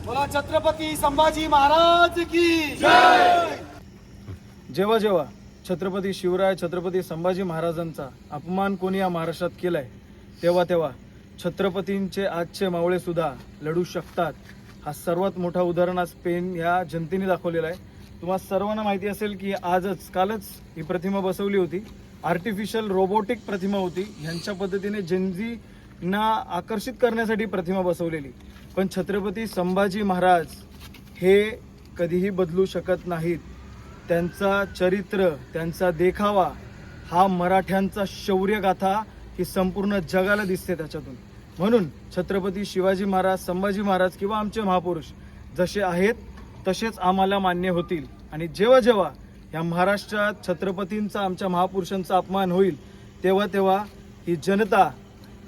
बोला छत्रपती संभाजी महाराज की जय. जेव्हा जेव्हा छत्रपती शिवराय छत्रपती संभाजी महाराजांचा अपमान कोणी या महाराष्ट्रात केलाय तेव्हा तेव्हा छत्रपतींचे आजचे मावळे सुद्धा लढू शकतात. हा सर्वात मोठा उदाहरण आज पेन ह्या जनतेने दाखवलेला आहे. तुम्हाला सर्वांना माहिती असेल की कालच ही प्रतिमा बसवली होती. आर्टिफिशियल रोबोटिक प्रतिमा होती. ह्यांच्या पद्धतीने जनजींना आकर्षित करण्यासाठी प्रतिमा बसवलेली. पण छत्रपती संभाजी महाराज हे कधीही बदलू शकत नाहीत. त्यांचा चरित्र, त्यांचा देखावा हा मराठ्यांचा शौर्यगाथा ही संपूर्ण जगाला दिसते त्याच्यातून. म्हणून छत्रपती शिवाजी महाराज, संभाजी महाराज किंवा आमचे महापुरुष जसे आहेत तसेच आम्हाला मान्य होतील. आणि जेव्हा जेव्हा या महाराष्ट्रात छत्रपतींचा, आमच्या महापुरुषांचा अपमान होईल तेव्हा तेव्हा ही जनता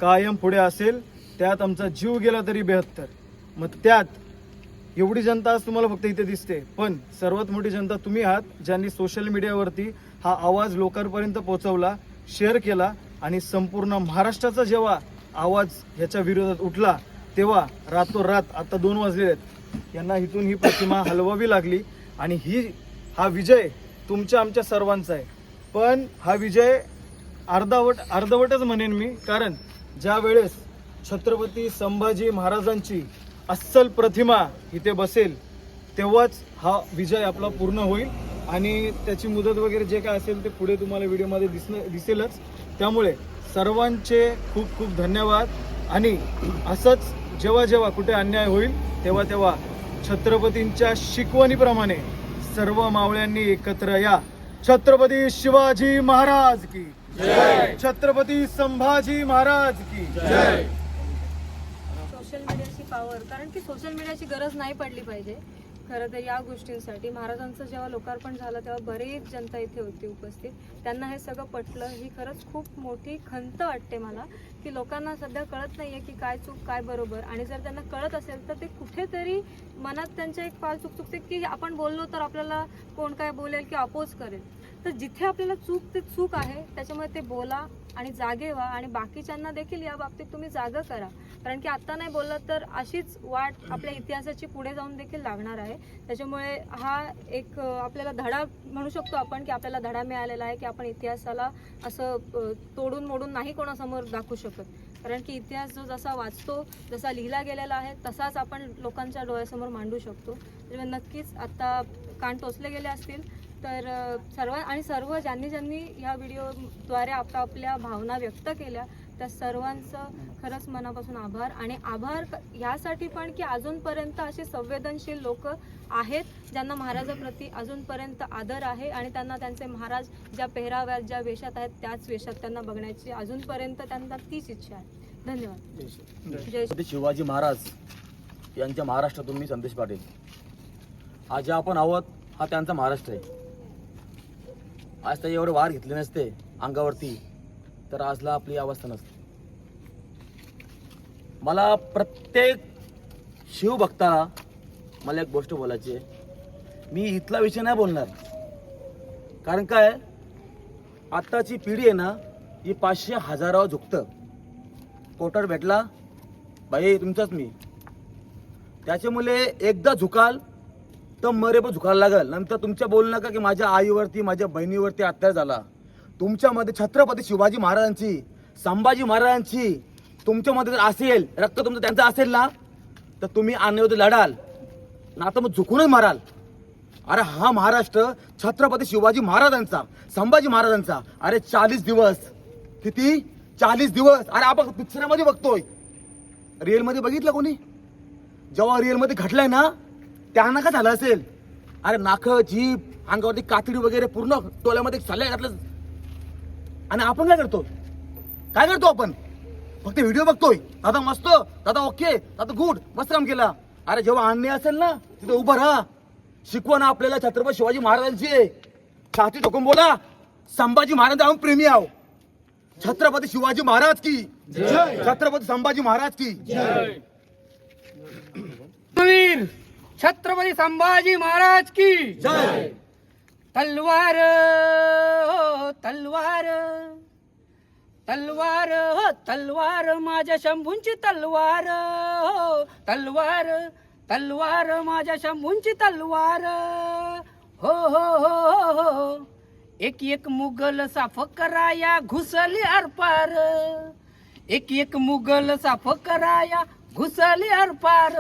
कायम पुढे असेल. त्यात आमचा जीव गेला तरी 72. मग त्यात एवढी जनता आज तुम्हाला फक्त इथे दिसते, पण सर्वात मोठी जनता तुम्ही आहात, ज्यांनी सोशल मीडियावरती हा आवाज लोकांपर्यंत पोहोचवला, शेअर केला. आणि संपूर्ण महाराष्ट्राचा जेव्हा आवाज ह्याच्या विरोधात उठला तेव्हा रातोरात, आता 2 वाजलेले आहेत, यांना इथून ही प्रतिमा हलवावी लागली. आणि हा विजय तुमच्या आमच्या सर्वांचा आहे. पण हा विजय अर्धवटच म्हणेन मी, कारण ज्या वेळेस छत्रपती संभाजी महाराजांची अस्सल प्रतिमा इथे बसेल तेव्हाच हा विजय आपला पूर्ण होईल. आणि त्याची मुदत वगैरे जे काय असेल ते पुढे तुम्हाला व्हिडिओमध्ये दिसेलच. त्यामुळे सर्वांचे खूप खूप धन्यवाद. आणि असंच जेव्हा जेव्हा कुठे अन्याय होईल तेव्हा तेव्हा छत्रपतींच्या शिकवणीप्रमाणे सर्व मावळ्यांनी एकत्र या. छत्रपती शिवाजी महाराज की जय. छत्रपती संभाजी महाराज की जय. सोशल मीडियाची पॉवर, कारण की सोशल मीडियाची गरज नाही पडली पाहिजे खरं तर या गोष्टींसाठी. महाराजांचं जेव्हा लोकार्पण झालं तेव्हा बरीच जनता इथे होती उपस्थित. त्यांना हे सगळं पटलं. ही खरंच खूप मोठी खंत वाटते मला की लोकांना सध्या कळत नाहीये की काय चूक काय बरोबर. आणि जर त्यांना कळत असेल तर ते कुठेतरी मनात त्यांच्या एक पाल चुकते की आपण बोललो तर आपल्याला कोण काय बोलेल की अपोज करेल. तर जिथे आपल्याला ते चूक आहे त्याच्यामुळे ते बोला आणि जागे व्हा. आणि बाकीच्यांना देखील या बाबतीत तुम्ही जागं करा, कारण की आता नाही बोललं तर अशीच वाट आपल्या इतिहासाची पुढे जाऊन देखील लागणार आहे. त्याच्यामुळे हा एक आपल्याला धडा म्हणू शकतो आपण की आपल्याला धडा मिळालेला आहे की आपण इतिहासाला असं तोडून मोडून नाही कोणासमोर दाखवू शकत. कारण की इतिहास जो जसा वाचतो, जसा लिहिला गेलेला आहे तसाच आपण लोकांच्या डोळ्यासमोर मांडू शकतो. त्यामुळे नक्कीच आता कान टोचले गेले असतील तर सर्व ज्यांनी ह्या व्हिडिओद्वारे आपल्या भावना व्यक्त केल्या त्या सर्वांचं खरंच मनापासून आभार. आणि आभार ह्यासाठी पण की अजूनपर्यंत असे संवेदनशील लोक आहेत ज्यांना महाराजाप्रती अजूनपर्यंत आदर आहे आणि त्यांना त्यांचे महाराज ज्या पेहराव्यात, ज्या वेशात आहेत त्याच वेशात त्यांना बघण्याची अजूनपर्यंत त्यांना तीच इच्छा आहे. धन्यवाद. जय श्री शिवाजी महाराज यांच्या महाराष्ट्रातून मी संदेश पाटील. आज जे आपण आहोत हा त्यांचा महाराष्ट्र आहे. आज त्याचे एवढे वार घेतले नसते अंगावरती तर आजला आपली अवस्था नसते. मला प्रत्येक शिवभक्ताला मला एक गोष्ट बोलायची आहे. मी इथला विषय नाही बोलणार, कारण काय आत्ताची पिढी आहे ना ही 500,000 झुकतं. कोर्टात भेटला बाई तुमचाच मी, त्याच्यामुळे एकदा झुकाल तर मरे पण झुकायला लागल. नंतर तुमच्या बोलू नका की माझ्या आईवरती, माझ्या बहिणीवरती अत्याचार झाला. तुमच्यामध्ये छत्रपती शिवाजी महाराजांची, संभाजी महाराजांची तुमच्यामध्ये जर असेल, रक्त तुमचं त्यांचं असेल ना तर तुम्ही अन्यायाविरुद्ध लढाल ना तर मग झुकूनच माराल. अरे हा महाराष्ट्र छत्रपती शिवाजी महाराजांचा, संभाजी महाराजांचा. अरे 40 दिवस, किती 40 दिवस. अरे आपण पिक्चरमध्ये बघतोय, रिअलमध्ये बघितलं कोणी? जेव्हा रिअलमध्ये घडलंय ना त्यांना काय झालं असेल? अरे नाक, जीभ, अंगावरती कातडी वगैरे पूर्ण टोल्यामध्ये चाललंय घातलं. आणि आपण काय करतो? आपण फक्त व्हिडिओ बघतोय. दादा मस्त, दादा ओके, दादा गुड, मस्त काम केला. अरे जेव्हा अन्याय असेल ना तिथे उभं राहा. शिकवण आपल्याला छत्रपती शिवाजी महाराजांची. छाती ठोकून बोला संभाजी महाराज आम्ही प्रेमी आहो. छत्रपती शिवाजी महाराज की जय. छत्रपती संभाजी महाराज की जय. वीर छत्रपती संभाजी महाराज की जय. तलवार तलवार तलवार तलवार माझ्या शंभूंची तलवार तलवार तलवार माझ्या शंभूंची तलवार, हो हो हो हो हो. एक एक मुघल साफ कराया घुसली आरपार, एक एक मुघल साफ कराया घुसली आरपार.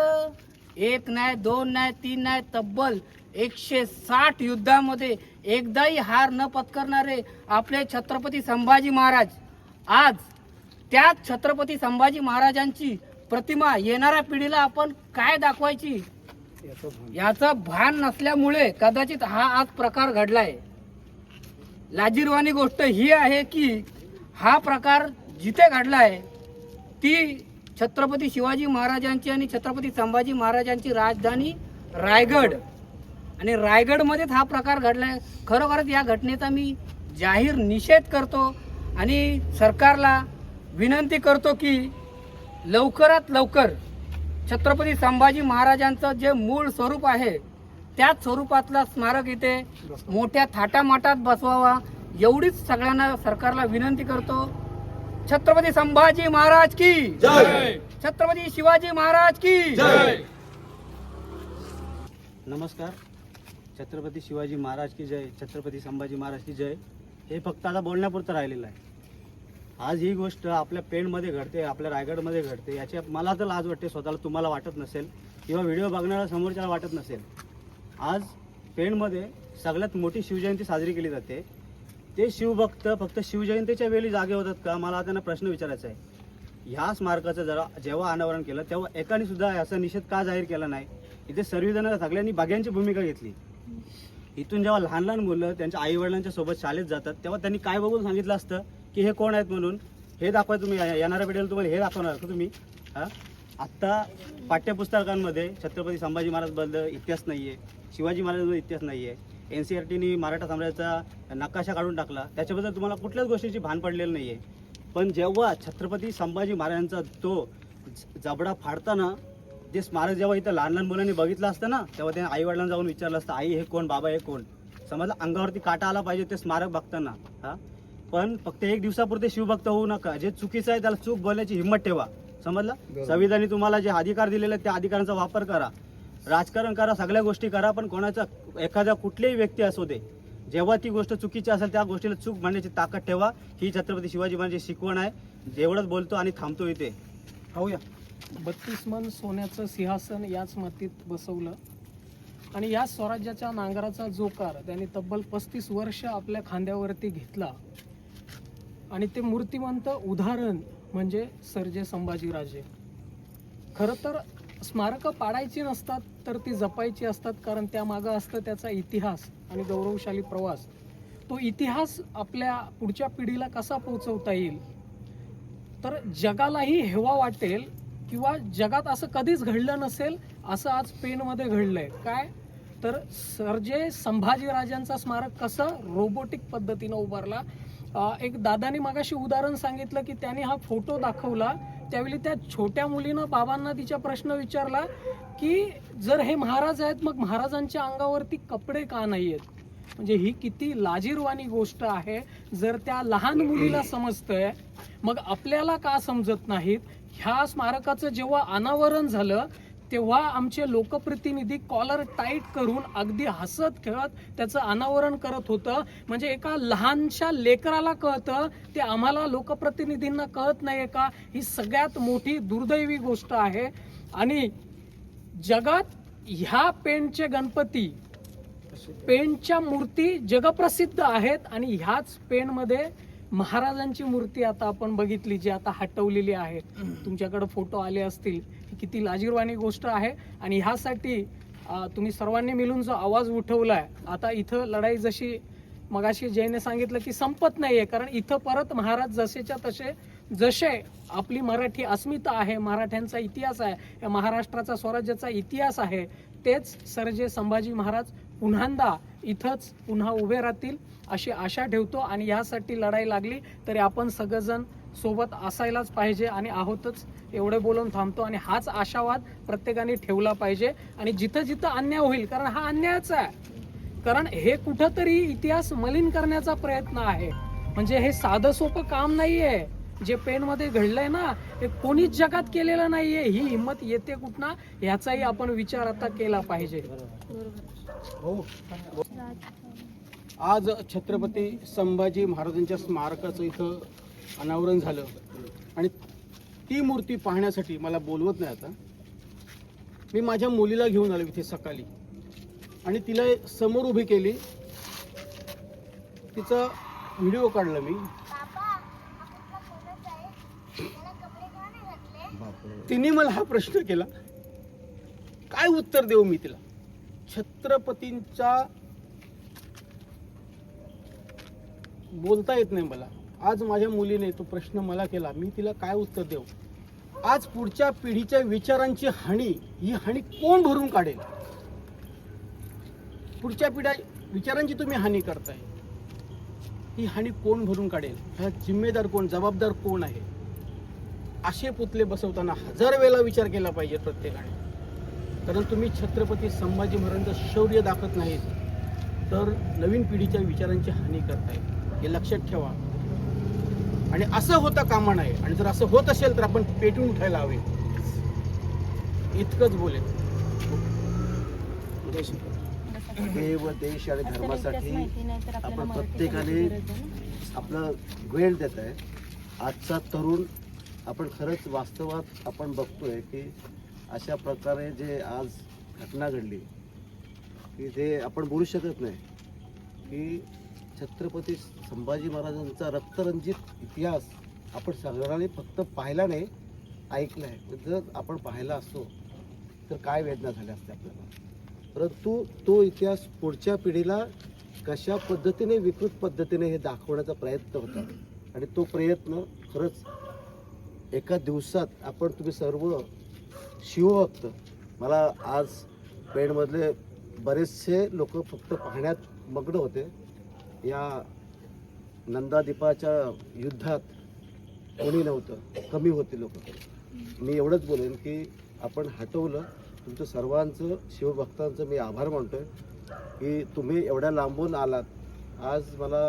एक नाही, दोन नाही, तीन नाही, तब्बल 160 युद्धामध्ये एकदाही हार न पत्करणारे आपले छत्रपती संभाजी महाराज आज त्याच छत्रपती संभाजी महाराजांची प्रतिमा येणाऱ्या पिढीला आपण काय दाखवायची याचं भान नसल्यामुळे कदाचित हा आज प्रकार घडलाय. लाजिरवाणी गोष्ट ही आहे की हा प्रकार जिथे घडलाय ती छत्रपती शिवाजी महाराजांची आणि छत्रपती संभाजी महाराजांची राजधानी रायगड, आणि रायगडमध्येच हा प्रकार घडलाय. खरोखरच या घटनेचा मी जाहीर निषेध करतो आणि सरकारला विनंती करतो की लवकरात लवकर छत्रपती संभाजी महाराजांचं जे मूळ स्वरूप आहे त्याच स्वरूपातला स्मारक इथे मोठ्या थाटामाटात बसवावा एवढीच सगळ्यांना सरकारला विनंती करतो. छत्रपती संभाजी महाराज की जय, छत्रपती शिवाजी महाराज की जय. नमस्कार. छत्रपती शिवाजी महाराज की जय, छत्रपती संभाजी महाराज की जय हे फक्त आता बोलण्यापुरतं राहिलेलं आहे. आज ही गोष्ट आपल्या पेणमध्ये घडते, आपल्या रायगडमध्ये घडते, याची मला तर लाज वाटते स्वतःला, तुम्हाला वाटत नसेल किंवा व्हिडिओ बघणाऱ्या समोरच्याला वाटत नसेल. आज पेणमध्ये सगळ्यात मोठी शिवजयंती साजरी केली जाते. ते शिवभक्त फक्त शिवजयंतीच्या वेळी जागे होतात का, मला त्यांना प्रश्न विचारायचा आहे. ह्या स्मारकाचं जेव्हा अनावरण केलं तेव्हा एकाने सुद्धा याचा निषेध का जाहीर केला नाही. इथे सर्वजण सगळ्यांनी बघ्यांची भूमिका घेतली. इथून जेव्हा लहान लहान मुलं त्यांच्या आई वडिलांच्या सोबत शाळेत जातात तेव्हा त्यांनी काय बघून सांगितलं असतं की हे कोण आहेत म्हणून, हे दाखवा तुम्ही, येणाऱ्या पिढीला तुम्हाला हे दाखवणार का तुम्ही. आत्ता पाठ्यपुस्तकांमध्ये छत्रपती संभाजी महाराजबद्दल इतिहास नाही आहे, शिवाजी महाराजांबद्दल इतिहास नाही आहे. NCERTनी मराठा साम्राज्याचा नकाशा काढून टाकला, त्याच्याबद्दल तुम्हाला कुठल्याच गोष्टीची भान पडलेलं नाही आहे. पण जेव्हा छत्रपती संभाजी महाराजांचा तो जबडा फाडताना जे स्मारक जेव्हा इथं लहान लहान मुलांनी बघितलं असतं ना तेव्हा त्यांनी आई वडिलांना जाऊन विचारलं असतं, आई हे कोण, बाबा हे कोण. समजलं, अंगावरती काटा आला पाहिजे ते स्मारक बघताना. पण फक्त एक दिवसापुरते शिवभक्त होऊ नका. जे चुकीचं आहे त्याला चूक बोलण्याची हिंमत ठेवा. समजलं, संविधानाने तुम्हाला जे अधिकार दिलेले त्या अधिकारांचा वापर करा, राजकारण करा, सगळ्या गोष्टी करा, पण कोणाचा एखाद्या कुठलीही व्यक्ती असू दे जेव्हा ती गोष्ट चुकीची असेल त्या गोष्टीला चूक म्हणण्याची ताकद ठेवा. ही छत्रपती शिवाजी महाराजांची शिकवण आहे. एवढंच बोलतो आणि थांबतो इथे. पाहूया. 32 मन सोन्याचं सिंहासन याच मातीत बसवलं आणि या स्वराज्याच्या नांगराचा जोकार त्यांनी तब्बल 35 वर्ष आपल्या खांद्यावरती घेतला. आणि ते मूर्तिमंत उदाहरण म्हणजे सर्जे संभाजीराजे. खरं तर स्मारकं पाडायची नसतात तर ती जपायची असतात, कारण त्यामागं असतं त्याचा इतिहास आणि गौरवशाली प्रवास. तो इतिहास आपल्या पुढच्या पिढीला कसा पोहोचवता येईल तर जगालाही हेवा वाटेल किंवा जगात असं कधीच घडलं नसेल असं आज पेणमध्ये घडलंय. काय तर सर्जे संभाजीराजांचा स्मारक कसं रोबोटिक पद्धतीनं उभारला. एक दादाने मगाशी उदाहरण सांगितलं की त्यांनी हा फोटो दाखवला त्यावेळी त्या छोट्या मुलीनं बाबांना तिच्या प्रश्न विचारला की जर हे महाराज आहेत मग महाराजांच्या अंगावरती कपडे का नाही आहेत. म्हणजे ही किती लाजिरवाणी गोष्ट आहे. जर त्या लहान मुलीला समजतंय मग आपल्याला का समजत नाहीत. ह्या स्मारकाचं जेव्हा अनावरण झालं तेव्हा आमचे लोकप्रतिनिधी कॉलर टाईट करून अगदी हसत खेळत त्याचं अनावरण करत होतं. म्हणजे एका लहानशा लेकराला कळतं ते आम्हाला लोकप्रतिनिधींना कळत नाहीये का. ही सगळ्यात मोठी दुर्दैवी गोष्ट आहे. आणि जगात ह्या पेणचे गणपती, पेणच्या मूर्ती जगप्रसिद्ध आहेत आणि ह्याच पेणमध्ये महाराजांची मूर्ती आता आपण बघितली जी आता हटवलेली आहे. तुमच्याकडे फोटो आले असतील. किती लाजिरवाणी गोष्ट आहे. आणि ह्यासाठी तुम्ही सर्वांनी मिळून जो आवाज उठवलाय, आता इथं लढाई जशी मगाशी जयने सांगितलं की संपत नाहीये, कारण इथं परत महाराज जसेच्या तसे जसे आपली मराठी अस्मिता आहे, मराठ्यांचा इतिहास आहे, या महाराष्ट्राचा स्वराज्याचा इतिहास आहे, तेच सर्जे संभाजी महाराज पुन्हांदा इथंच पुन्हा उभे राहतील अशी आशा ठेवतो. आणि यासाठी लढाई लागली तरी आपण सगळेजण सोबत असायलाच पाहिजे आणि आहोतच. एवढे बोलून थांबतो. आणि हाच आशावाद प्रत्येकाने ठेवला पाहिजे. आणि जिथं जिथं अन्याय होईल, कारण हा अन्यायच आहे, कारण हे कुठंतरी इतिहास मलिन करण्याचा प्रयत्न आहे. म्हणजे हे साधं सोपं काम नाहीये. जे पेणमध्ये घडलंय ना हे कोणीच जगात केलेलं नाहीये. ही हिंमत येते कुठनं ह्याचाही आपण विचार आता केला पाहिजे. आज छत्रपती संभाजी महाराजांच्या स्मारकाचं इथं अनावरण झालं आणि ती मूर्ती पाहण्यासाठी मला बोलवत नाही आता. मी माझ्या मुलीला घेऊन आलो इथे सकाळी आणि तिला समोर उभी केली, तिचा व्हिडिओ काढला मी. तिने मला हा प्रश्न केला, काय उत्तर देऊ मी तिला? छत्रपतींचा बोलता येत नाही मला. आज माझ्या मुलीने तो प्रश्न मला केला, मी तिला काय उत्तर देऊ? आज पुढच्या पिढीच्या विचारांची हानी, ही हानी कोण भरून काढेल? पुढच्या पिढ्या विचारांची तुम्ही हानी करताय, ही हानी कोण भरून काढेल? ह्या जिम्मेदार कोण, जबाबदार कोण आहे? असे पुतळे बसवताना 1000 वेळा विचार केला पाहिजे प्रत्येकाने. कारण तुम्ही छत्रपती संभाजी महाराजांचं शौर्य दाखवत नाहीत तर नवीन पिढीच्या विचारांची हानी करताय, हे लक्षात ठेवा. आणि असं होता कामा नये. आणि जर असं होत असेल तर आपण पेटून उठायला हवे. इतकंच बोलेल. देव, देश आणि धर्मासाठी आपण प्रत्येकाने आपला वेळ देत आहे. आजचा तरुण आपण खरंच वास्तवात आपण बघतोय की अशा प्रकारे जे आज घटना घडली की ते आपण बोलू शकत नाही की छत्रपती संभाजी महाराजांचा रक्तरंजित इतिहास आपण सगळ्यांनी फक्त पाहिला नाही, ऐकला आहे. जर आपण पाहिला असतो तर काय वेदना झाल्या असत्या आपल्याला. परंतु तो इतिहास पुढच्या पिढीला कशा पद्धतीने, विकृत पद्धतीने हे दाखवण्याचा प्रयत्न होता. आणि तो प्रयत्न खरंच एका दिवसात आपण, तुम्ही सर्व शिवभक्त, मला आज पेणमधले बरेचसे लोक फक्त पाहण्यात मग्न होते. या नंदादीपाच्या युद्धात कोणी नव्हतं, कमी होते लोक. मी एवढंच बोलेन की आपण हटवलं. तुमचं सर्वांचं, शिवभक्तांचं मी आभार मानतोय की तुम्ही एवढ्या लांबून आलात. आज मला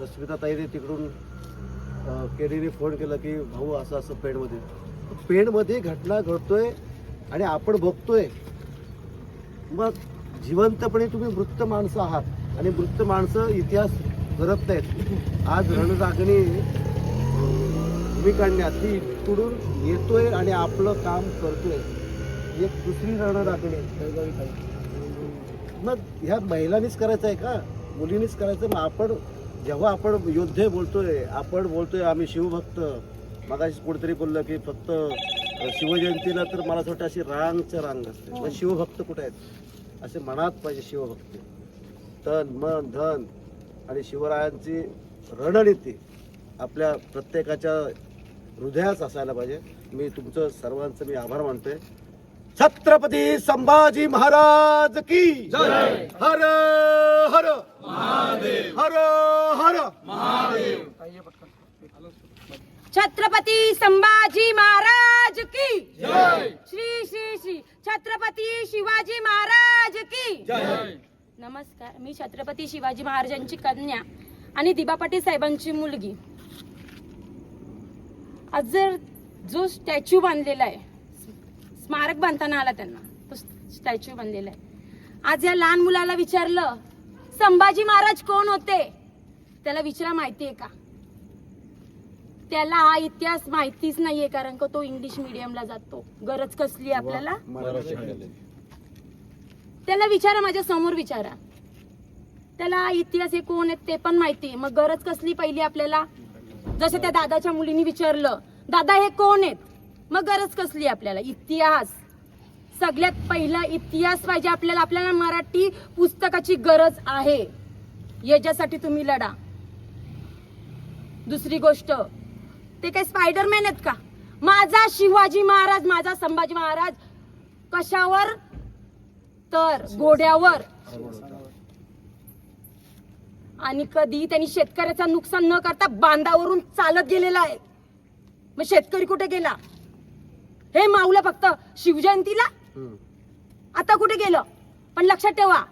रश्मिताताईने तिकडून केडीने फोन केला की भाऊ असं असं पेणमध्ये घटना घडतोय आणि आपण बघतोय. मग जिवंतपणे तुम्ही मृत माणसं आहात आणि मृत माणसं इतिहास करत नाहीत. आज रणरागिणी भूमिकांनी ती इकडून येतोय आणि आपलं काम करतोय. एक दुसरी रणरागिणी. मग ह्या महिलांनीच करायचं आहे का, मुलींनीच करायचं? मग आपण जेव्हा आपण योद्धे बोलतोय, आपण बोलतोय आम्ही शिवभक्त. मगाशी कोणतरी बोललं की फक्त शिवजयंतीला तर मला असं वाटतं अशी रांगच्या रांग असते. मग शिवभक्त कुठे आहेत? असे मनात पाहिजे शिवभक्ती. तन, मन, धन आणि शिवरायांची रणनीती आपल्या प्रत्येकाच्या हृदयात असायला पाहिजे. मी तुमचं सर्वांचं मी आभार मानतोय. छत्रपती संभाजी महाराज की जय. हर हर महादेव. हर हर महादेव. छत्रपती संभाजी महाराज की जय. श्री श्री श्री छत्रपती शिवाजी महाराज की जय. नमस्कार, मी छत्रपती शिवाजी महाराजांची कन्या आणि दिबा पाटील साहेबांची मुलगी. आज जर जो स्टॅच्यू बांधलेला आहे, स्मारक बांधताना आला त्यांना, तो स्टॅच्यू बांधलेला आहे. आज या लहान मुलाला विचारलं संभाजी महाराज कोण होते, त्याला विचारा माहितीये का? त्याला हा इतिहास माहितीच नाहीये, कारण का तो इंग्लिश मीडियमला जातो. गरज कसली आपल्याला? त्याला विचारा, माझ्या समोर विचारा, त्याला इतिहास हे कोण आहेत ते पण माहिती. मग गरज कसली पहिली आपल्याला? जसं त्या दादाच्या मुलीने विचारलं, दादा हे कोण आहेत, मग गरज कसली आपल्याला? इतिहास. सगळ्यात पहिला इतिहास पाहिजे आपल्याला. आपल्याला मराठी पुस्तकाची गरज आहे, याच्यासाठी तुम्ही लढा. दुसरी गोष्ट, ते काय स्पायडरमॅन आहेत का? माझा शिवाजी महाराज, माझा संभाजी महाराज कशावर? तर घोड्यावर. आणि कधी त्यांनी शेतकऱ्याचं नुकसान न करता बांधावरून चालत गेलेला आहे. मग शेतकरी कुठे गेला? हे माऊला फक्त शिवजयंतीला. आता कुठे गेलं? पण लक्षात ठेवा,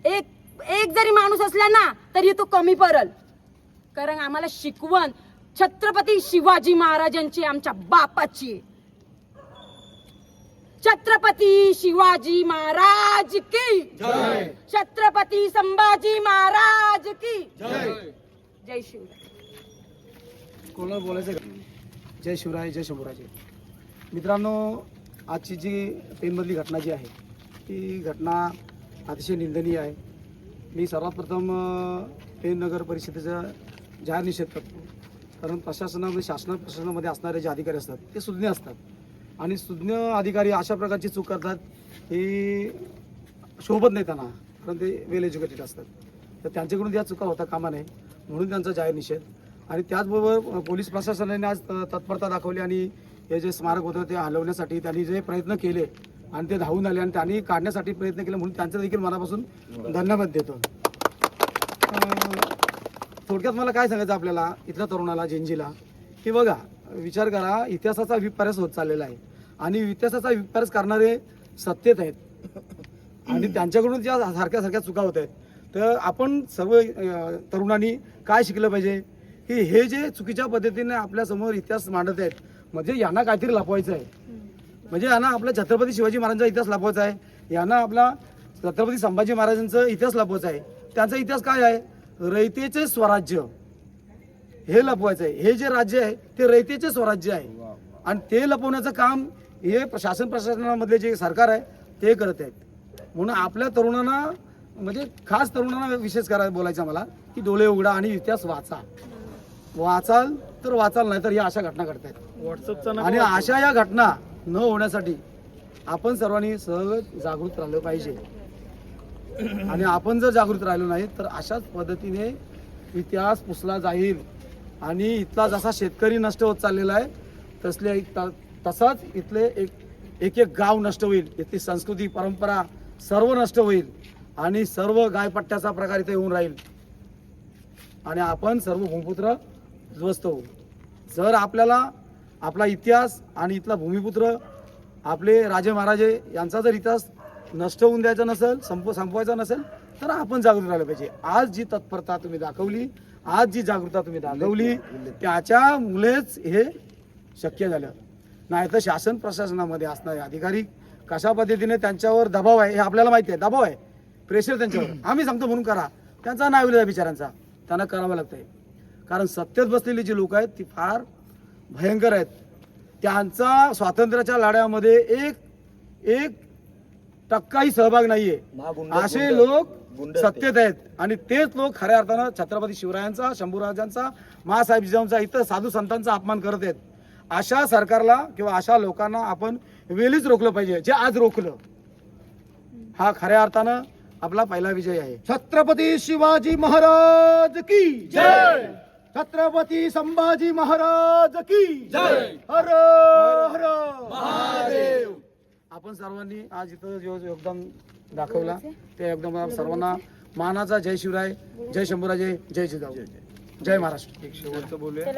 एक जरी माणूस असला ना तरी तो कमी पडल. कारण आम्हाला शिकवण छत्रपती शिवाजी महाराजांची आमच्या बापाची आहे. छत्रपती शिवाजी महाराज की जय. छत्रपती संभाजी महाराज की जय शिवराय. कोणाला बोलायचं का? जय शिवराय, जय शंभूराजे. मित्रांनो, आजची जी पेनमधली घटना जी आहे ती घटना अतिशय निंदनीय आहे. मी सर्वात प्रथम पेन नगर परिषदेचा जाहीर निषेध करतो. कारण प्रशासनामध्ये असणारे जे अधिकारी असतात ते सुज्ञ असतात आणि सुज्ञ अधिकारी अशा प्रकारची चूक करतात ही शोभत नाही त्यांना, कारण ते वेल एज्युकेटेड असतात. तर त्यांच्याकडून या चुका होता कामा नये म्हणून त्यांचा जाहीर निषेध. आणि त्याचबरोबर पोलीस प्रशासनाने आज तत्परता दाखवली आणि हे जे स्मारक होतं ते हलवण्यासाठी त्यांनी जे प्रयत्न केले आणि ते धावून आले आणि त्यांनी काढण्यासाठी प्रयत्न केले म्हणून त्यांचं देखील मनापासून धन्यवाद देतो. थोडक्यात मला काय सांगायचं आपल्याला इथल्या तरुणाला, जेनजीला, की बघा, विचार करा, इतिहासाचा विपर्यास होत चाललेला आहे आणि इतिहासाचा विपर्यास करणारे सत्तेत आहेत आणि त्यांच्याकडून ज्या सारख्या चुका होत आहेत. तर आपण सर्व तरुणांनी काय शिकलं पाहिजे की हे जे चुकीच्या पद्धतीने आपल्यासमोर इतिहास मांडत आहेत म्हणजे यांना काहीतरी लपवायचं आहे. म्हणजे यांना आपला छत्रपती शिवाजी महाराजांचा इतिहास लपवायचा आहे, यांना आपला छत्रपती संभाजी महाराजांचा इतिहास लपवायचा आहे. त्यांचा इतिहास काय आहे? रयतेचे स्वराज्य हे लपवायचं आहे. हे जे राज्य आहे ते रयतेचे स्वराज्य आहे आणि ते लपवण्याचं काम हे प्रशासनामधले जे सरकार आहे ते करत आहेत. म्हणून आपल्या तरुणांना, म्हणजे खास तरुणांना विशेष बोलायचं मला की डोळे उघडा आणि इतिहास वाचा. वाचाल तर वाचाल, नाही तर या अशा घटना घडत आहेत व्हॉट्सअपचा आणि अशा या घटना न होण्यासाठी आपण सर्वांनी सहज जागृत राहिलं पाहिजे. आणि आपण जर जागृत राहिलो नाही तर अशाच पद्धतीने इतिहास पुसला जाईल आणि इथला जसा शेतकरी नष्ट होत चाललेला आहे तसाच इथले एक गाव नष्ट होईल. इथली संस्कृती, परंपरा सर्व नष्ट होईल आणि सर्व गायपट्ट्याचा प्रकार इथे होऊन राहील आणि आपण सर्व भूमिपुत्र उद्ध्वस्त होऊ. जर आपल्याला आपला इतिहास आणि इथला भूमिपुत्र आपले राजे महाराजे यांचा जर इतिहास नष्ट होऊन द्यायचा नसेल, संपवायचा नसेल तर आपण जागृत राहिलं पाहिजे. आज जी तत्परता तुम्ही दाखवली, आज जी जागृतता तुम्ही दाखवली त्याच्यामुळेच हे शक्य झालं. नाही तर शासन प्रशासनामध्ये असणारे अधिकारी कशा पद्धतीने त्यांच्यावर दबाव आहे हे आपल्याला माहिती आहे. दबाव आहे, प्रेशर त्यांच्यावर, आम्ही सांगतो म्हणून करा. त्यांचा नाविलाज आहे बिचारांचा, त्यांना करावं लागतंय. कारण सत्तेत बसलेली जी लोक आहेत ती फार भयंकर आहेत. त्यांचा स्वातंत्र्याच्या लढ्यामध्ये एक टक्काही सहभाग नाहीये. असे लोक सत्तेत आहेत आणि तेच लोक खऱ्या अर्थानं छत्रपती शिवरायांचा, शंभूराजांचा, महासाहेब जिजाऊंचा, इतर साधू संतांचा अपमान करत आहेत. अशा सरकारला किंवा अशा लोकांना आपण वेळीच रोखलं पाहिजे, जे आज रोखलं. हा खऱ्या अर्थानं आपला पहिला विजय आहे. छत्रपती शिवाजी महाराज की जय. छत्रपती संभाजी महाराज की जय. हर हर महादेव. आपण सर्वांनी आज इथं जो योगदान दाखवला ते एकदम सर्वांना मानाचा जय शिवराय, जय शंभूराजे, जय जिजाऊ, जय महाराष्ट्र. एक शेवटचं बोलूया.